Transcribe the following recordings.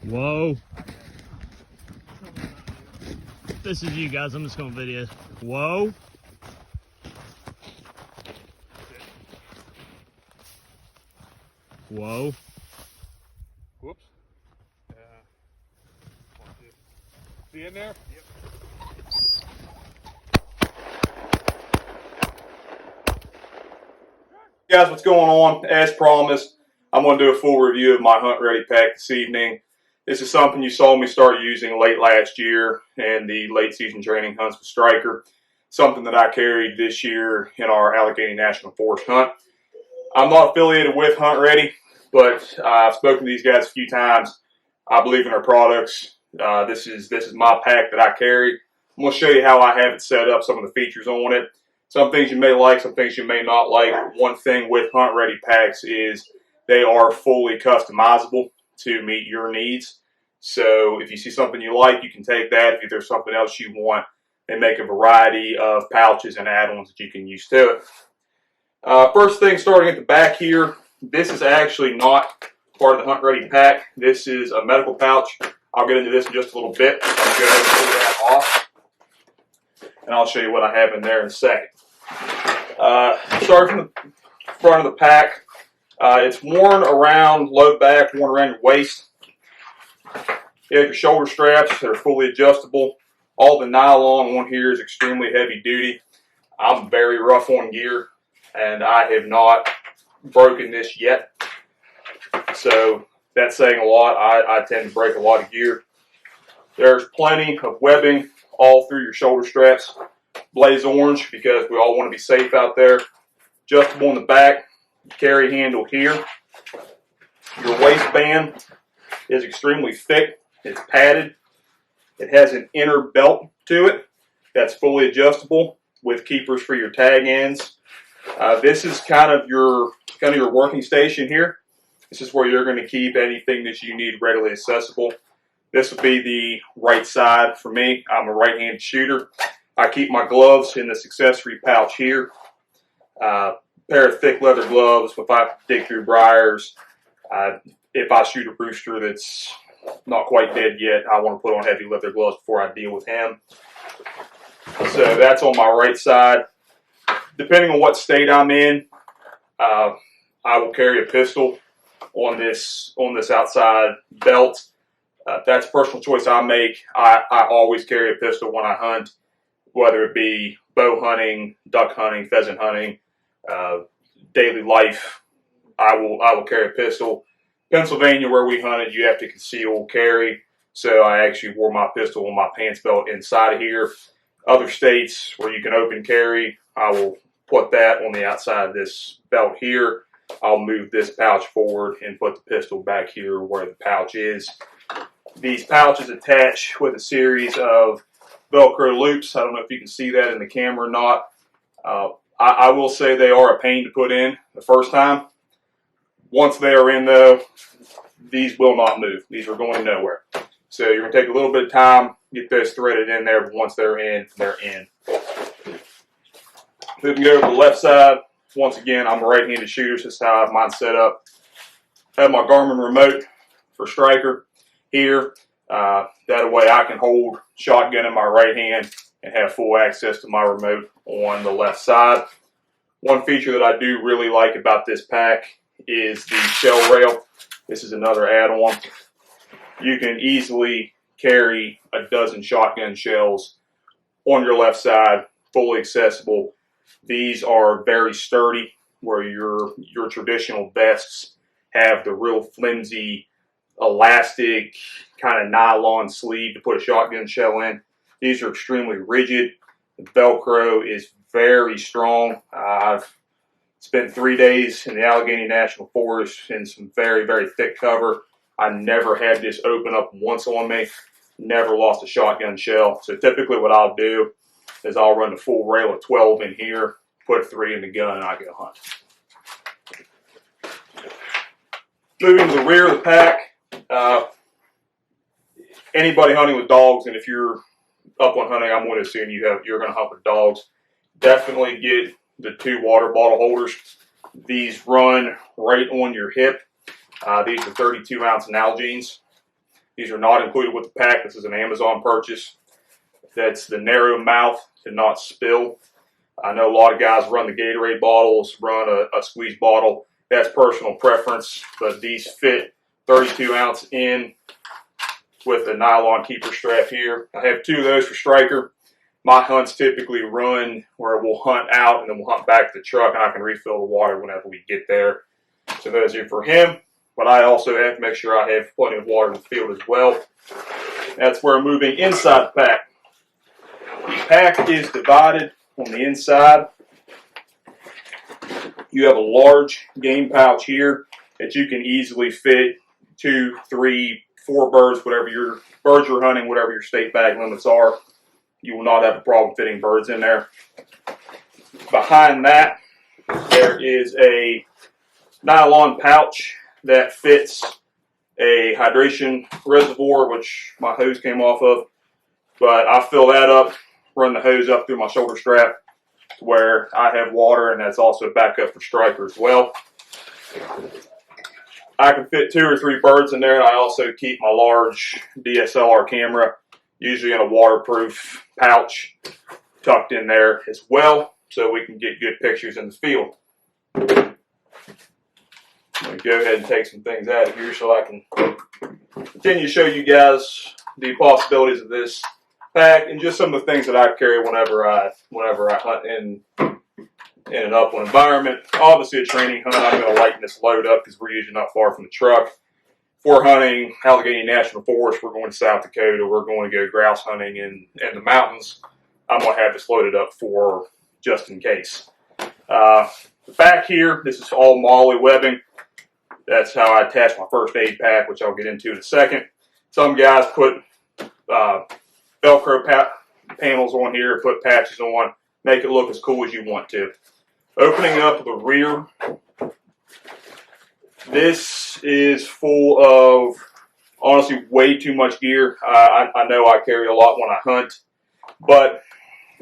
Whoa. This is you guys. I'm just going to video. Whoa. Whoa. Whoops. See in there? Yep. Guys, what's going on? As promised, I'm going to do a full review of my Hunt Ready pack this evening. This is something you saw me start using late last year in the late season training hunts with Striker. Something that I carried this year in our Allegheny National Forest hunt. I'm not affiliated with Hunt Ready, but I've spoken to these guys a few times. I believe in their products. This is my pack that I carry. I'm going to show you how I have it set up, some of the features on it. Some things you may like, some things you may not like. One thing with Hunt Ready packs is they are fully customizable to meet your needs. So if you see something you like, you can take that. If there's something else you want, they make a variety of pouches and add-ons that you can use to it. First thing, starting at the back here, this is actually not part of the Hunt Ready pack. This is a medical pouch. I'll get into this in just a little bit. I'll go ahead and pull that off, and I'll show you what I have in there in a second. Starting from the front of the pack, it's worn around low back, worn around your waist. You have your shoulder straps that are fully adjustable. All the nylon on here is extremely heavy duty. I'm very rough on gear, and I have not broken this yet. So that's saying a lot. I tend to break a lot of gear. There's plenty of webbing all through your shoulder straps. Blaze orange, because we all want to be safe out there. Adjustable in the back. Carry handle here. Your waistband is extremely thick. It's padded. It has an inner belt to it that's fully adjustable with keepers for your tag ends. This is kind of your working station here. This is where you're going to keep anything that you need readily accessible. This will be the right side for me. I'm a right-handed shooter. I keep my gloves in this accessory pouch here. Pair of thick leather gloves if I dig through briars. If I shoot a rooster that's not quite dead yet, I want to put on heavy leather gloves before I deal with him. So that's on my right side. Depending on what state I'm in, I will carry a pistol on this outside belt. That's a personal choice I make. I always carry a pistol when I hunt, whether it be bow hunting, duck hunting, pheasant hunting, daily life. I will carry a pistol. Pennsylvania, where we hunted, you have to conceal carry, so I actually wore my pistol on my pants belt inside of here. Other states where you can open carry, I will put that on the outside of this belt here. I'll move this pouch forward and put the pistol back here where the pouch is. These pouches attach with a series of Velcro loops. I don't know if you can see that in the camera or not. I will say they are a pain to put in the first time. Once they are in, though, these will not move. These are going nowhere. So you're going to take a little bit of time, get those threaded in there, but once they're in, they're in. Moving over to the left side, once again, I'm a right-handed shooter, so that's how I have mine set up. I have my Garmin remote for Striker here. That way I can hold shotgun in my right hand and have full access to my remote on the left side. One feature that I do really like about this pack is the shell rail. This is another add-on. You can easily carry a dozen shotgun shells on your left side, fully accessible. These are very sturdy, where your traditional vests have the real flimsy, elastic, kind of nylon sleeve to put a shotgun shell in. These are extremely rigid. The Velcro is very strong. I've spent 3 days in the Allegheny National Forest in some very, very thick cover. I never had this open up once on me. Never lost a shotgun shell. So typically what I'll do is I'll run the full rail of 12 in here, put 3 in the gun, and I go hunt. Moving to the rear of the pack, anybody hunting with dogs, and if you're up on hunting, I'm going to assume you're going to hunt with dogs. Definitely get the 2 water bottle holders. These run right on your hip. These are 32-ounce Nalgene's. These are not included with the pack. This is an Amazon purchase. That's the narrow mouth to not spill. I know a lot of guys run the Gatorade bottles, run a squeeze bottle. That's personal preference, but these fit 32 ounce in with a nylon keeper strap here. I have 2 of those for striker. My hunts typically run where we'll hunt out and then we'll hunt back to the truck, and I can refill the water whenever we get there. So those are for him, but I also have to make sure I have plenty of water in the field as well. That's where I'm moving inside the pack. The pack is divided on the inside. You have a large game pouch here that you can easily fit 2, 3, 4 birds, whatever your birds you're hunting, whatever your state bag limits are. You will not have a problem fitting birds in there. Behind that, there is a nylon pouch that fits a hydration reservoir, which my hose came off of. But I fill that up, run the hose up through my shoulder strap where I have water, and that's also backup for striker as well. I can fit 2 or 3 birds in there, and I also keep my large DSLR camera, usually in a waterproof pouch, tucked in there as well, so we can get good pictures in the field. I'm going to go ahead and take some things out of here so I can continue to show you guys the possibilities of this pack and just some of the things that I carry whenever I hunt in an upland environment. Obviously a training hunt, I'm going to lighten this load up because we're usually not far from the truck. If we're hunting Allegheny National Forest, we're going to South Dakota, we're going to go grouse hunting in the mountains, I'm going to have this loaded up for just in case. The back here, this is all MOLLE webbing. That's how I attach my first aid pack, which I'll get into in a second. Some guys put Velcro panels on here, put patches on, make it look as cool as you want to. Opening up the rear, this is full of, honestly, way too much gear. I know I carry a lot when I hunt, but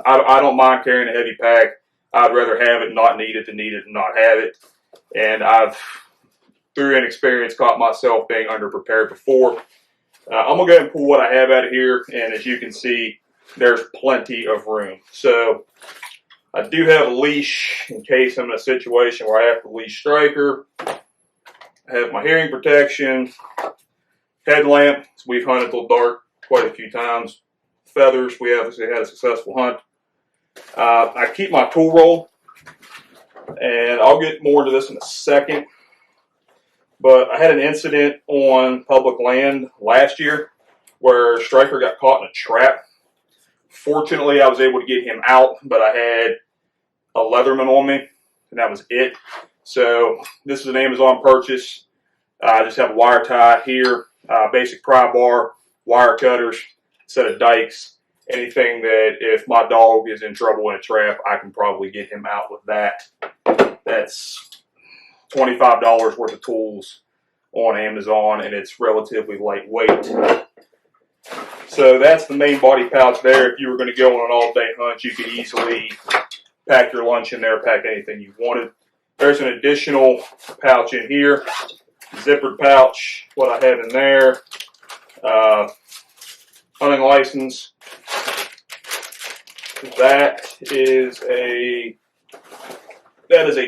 I don't mind carrying a heavy pack. I'd rather have it, not need it, than need it and not have it. And I've, through inexperience, caught myself being underprepared before. I'm going to go ahead and pull what I have out of here, and as you can see, there's plenty of room. So I do have a leash in case I'm in a situation where I have to leash striker. I have my hearing protection, headlamp, so we've hunted till dark quite a few times. Feathers, we obviously had a successful hunt. I keep my tool roll, and I'll get more into this in a second. But I had an incident on public land last year where striker got caught in a trap. Fortunately, I was able to get him out, but I had a Leatherman on me, and that was it. So this is an Amazon purchase. I just have a wire tie here, basic pry bar, wire cutters, set of dikes, anything that if my dog is in trouble in a trap, I can probably get him out with that. That's $25 worth of tools on Amazon, and it's relatively lightweight. So that's the main body pouch there. If you were going to go on an all-day hunt, you could easily pack your lunch in there, pack anything you wanted. There's an additional pouch in here, zippered pouch, what I have in there, hunting license. That is a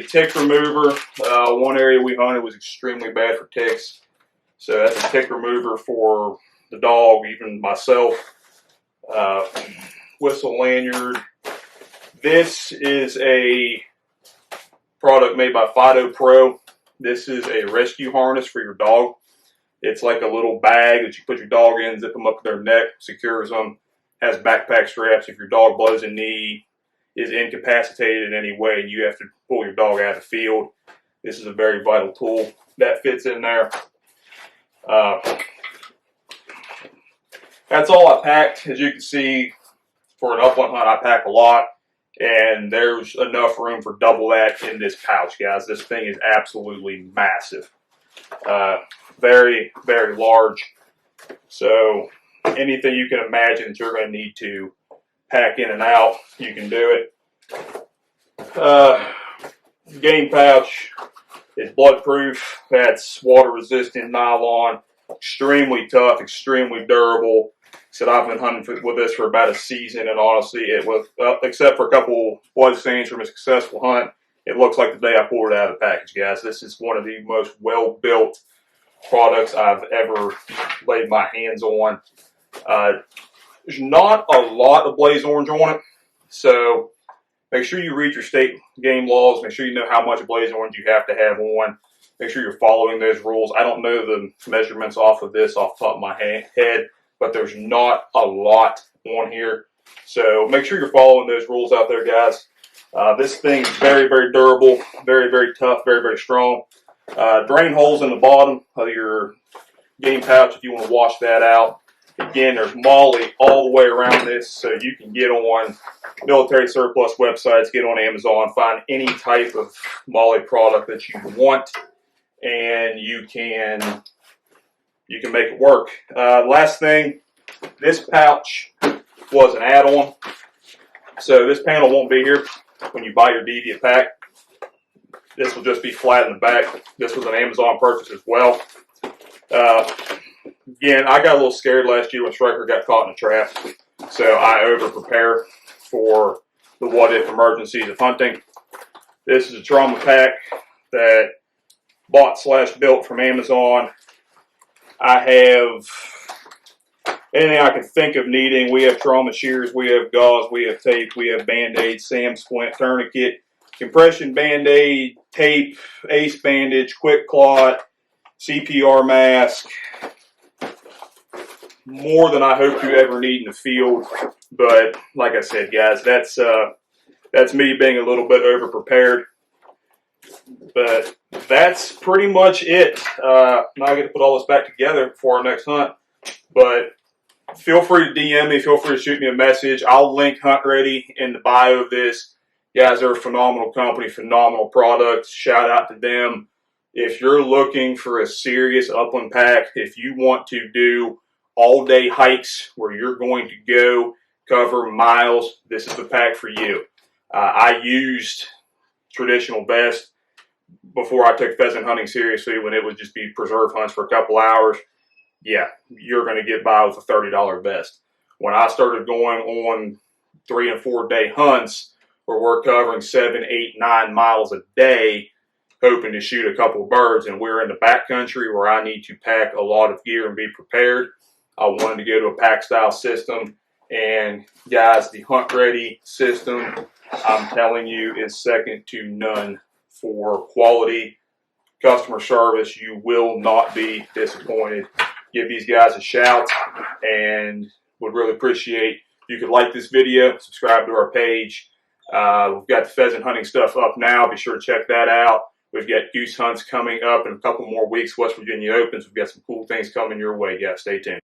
tick remover. One area we hunted was extremely bad for ticks. So that's a tick remover for the dog, even myself. Whistle lanyard. This is a product made by Fido Pro. This is a rescue harness for your dog. It's like a little bag that you put your dog in, zip them up to their neck, secures them, has backpack straps. If your dog blows a knee, is incapacitated in any way, and you have to pull your dog out of the field, this is a very vital tool that fits in there. That's all I packed. As you can see, for an upland hunt, I pack a lot, and there's enough room for double that in this pouch, guys. This thing is absolutely massive. Very, very large. So anything you can imagine that you're going to need to pack in and out, you can do it. Game pouch is bloodproof. That's water resistant nylon. Extremely tough, extremely durable. Said I've been hunting with this for about a season, and honestly, it was, except for a couple blood stains from a successful hunt, it looks like the day I pulled it out of the package, guys. This is one of the most well-built products I've ever laid my hands on. There's not a lot of blaze orange on it, so make sure you read your state game laws. Make sure you know how much blaze orange you have to have on. Make sure you're following those rules. I don't know the measurements off of this off the top of my head, but there's not a lot on here. So make sure you're following those rules out there, guys. This thing is very, very durable, very, very tough, very, very strong. Drain holes in the bottom of your game pouch if you want to wash that out. Again, there's MOLLE all the way around this, so you can get on military surplus websites, get on Amazon, find any type of MOLLE product that you want, and you can make it work. Last thing, this pouch was an add-on, so this panel won't be here when you buy your Deviate pack. This will just be flat in the back. This was an Amazon purchase as well. Again, I got a little scared last year when Striker got caught in a trap, so I over-prepare for the what-if emergencies of hunting. This is a trauma pack that bought/built from Amazon. I have anything I can think of needing. We have trauma shears, we have gauze, we have tape, we have Band-Aid, SAM splint, tourniquet, compression Band-Aid, tape, ace bandage, quick clot, CPR mask. More than I hope you ever need in the field, but like I said, guys, that's me being a little bit over prepared. But that's pretty much it. Now I get to put all this back together for our next hunt. But feel free to DM me. Feel free to shoot me a message. I'll link Hunt Redi in the bio of this. Guys, they're a phenomenal company, phenomenal products. Shout out to them. If you're looking for a serious upland pack, if you want to do all-day hikes where you're going to go cover miles, this is the pack for you. I used traditional vest before I took pheasant hunting seriously, when it would just be preserve hunts for a couple hours. Yeah, you're going to get by with a $30 vest. When I started going on 3 and 4 day hunts where we're covering 7, 8, 9 miles a day, hoping to shoot a couple birds, and we're in the backcountry where I need to pack a lot of gear and be prepared, I wanted to go to a pack style system. And guys, the Hunt Redi system, I'm telling you, is second to none for quality customer service. You will not be disappointed. Give these guys a shout, and would really appreciate if you could like this video, subscribe to our page. We've got the pheasant hunting stuff up now. Be sure to check that out. We've got goose hunts coming up in a couple more weeks. West Virginia opens. We've got some cool things coming your way, guys. Stay tuned.